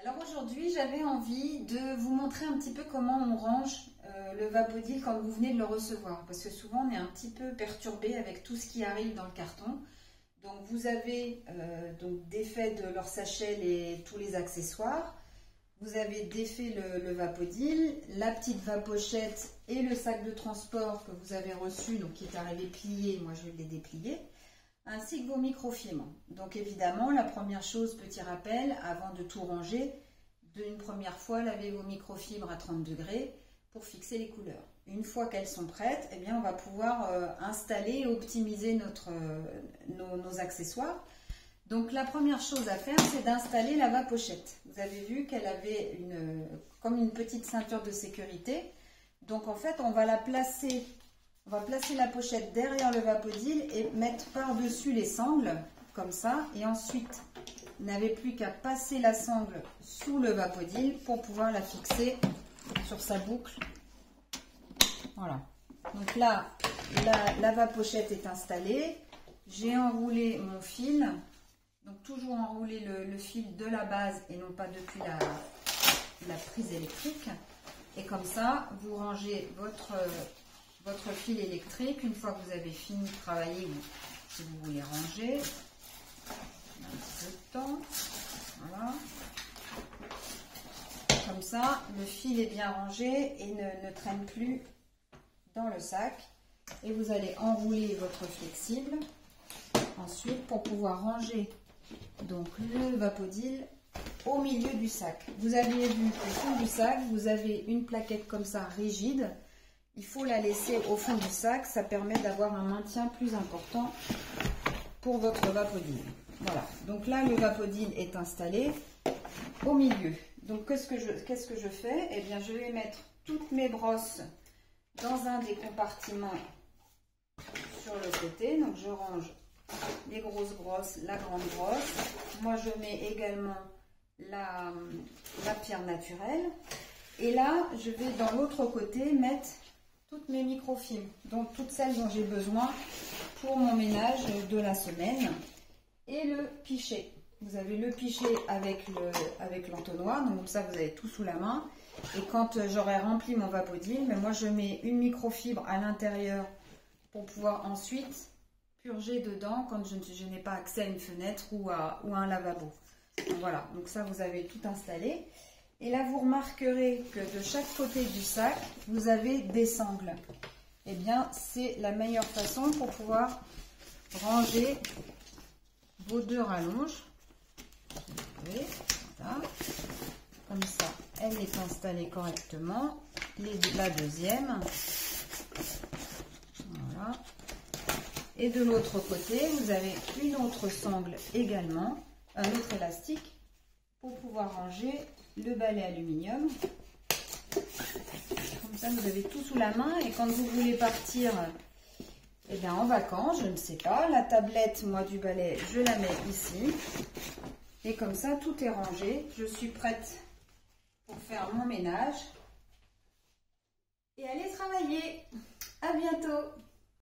Alors aujourd'hui, j'avais envie de vous montrer un petit peu comment on range le Vapodil quand vous venez de le recevoir. Parce que souvent, on est un petit peu perturbé avec tout ce qui arrive dans le carton. Donc vous avez défait de leur sachet tous les accessoires. Vous avez défait le Vapodil, la petite vapochette et le sac de transport que vous avez reçu, donc qui est arrivé plié, moi je l'ai déplié, ainsi que vos microfibres. Donc évidemment, la première chose, petit rappel, avant de tout ranger, d'une première fois, lavez vos microfibres à 30 degrés pour fixer les couleurs. Une fois qu'elles sont prêtes, eh bien, on va pouvoir installer et optimiser nos accessoires. Donc la première chose à faire, c'est d'installer la vapochette. Vous avez vu qu'elle avait comme une petite ceinture de sécurité. Donc en fait, on va placer la pochette derrière le Vapodil et mettre par-dessus les sangles, comme ça. Et ensuite, vous n'avez plus qu'à passer la sangle sous le Vapodil pour pouvoir la fixer sur sa boucle. Voilà. Donc là, la vapochette est installée. J'ai enroulé mon fil. Donc toujours enrouler le fil de la base et non pas depuis la prise électrique. Et comme ça, vous rangez votre fil électrique une fois que vous avez fini de travailler ou si vous voulez ranger. Un petit peu de temps. Voilà. Comme ça, le fil est bien rangé et ne traîne plus dans le sac. Et vous allez enrouler votre flexible ensuite pour pouvoir ranger donc le Vapodil au milieu du sac. Vous aviez vu au fond du sac, vous avez une plaquette comme ça rigide. Il faut la laisser au fond du sac, ça permet d'avoir un maintien plus important pour votre Vapodil. Voilà, donc là le Vapodil est installé au milieu. Donc qu'est-ce que je fais? Eh bien je vais mettre toutes mes brosses dans un des compartiments sur le côté. Donc je range les grosses brosses, la grande brosse. Moi je mets également la pierre naturelle. Et là je vais dans l'autre côté mettre toutes mes microfibres, donc toutes celles dont j'ai besoin pour mon ménage de la semaine. Et le pichet. Vous avez le pichet avec l'entonnoir, donc comme ça vous avez tout sous la main. Et quand j'aurai rempli mon Vapodil, mais moi je mets une microfibre à l'intérieur pour pouvoir ensuite purger dedans quand je n'ai pas accès à une fenêtre ou à un lavabo. Donc voilà, donc ça vous avez tout installé. Et là vous remarquerez que de chaque côté du sac, vous avez des sangles. Eh bien c'est la meilleure façon pour pouvoir ranger vos deux rallonges. Voilà. Comme ça, elle est installée correctement. La deuxième. Voilà. Et de l'autre côté, vous avez une autre sangle également, un autre élastique pour pouvoir ranger le balai aluminium. Comme ça, vous avez tout sous la main et quand vous voulez partir en vacances, je ne sais pas, la tablette, moi, du balai, je la mets ici. Et comme ça, tout est rangé. Je suis prête pour faire mon ménage et aller travailler. À bientôt!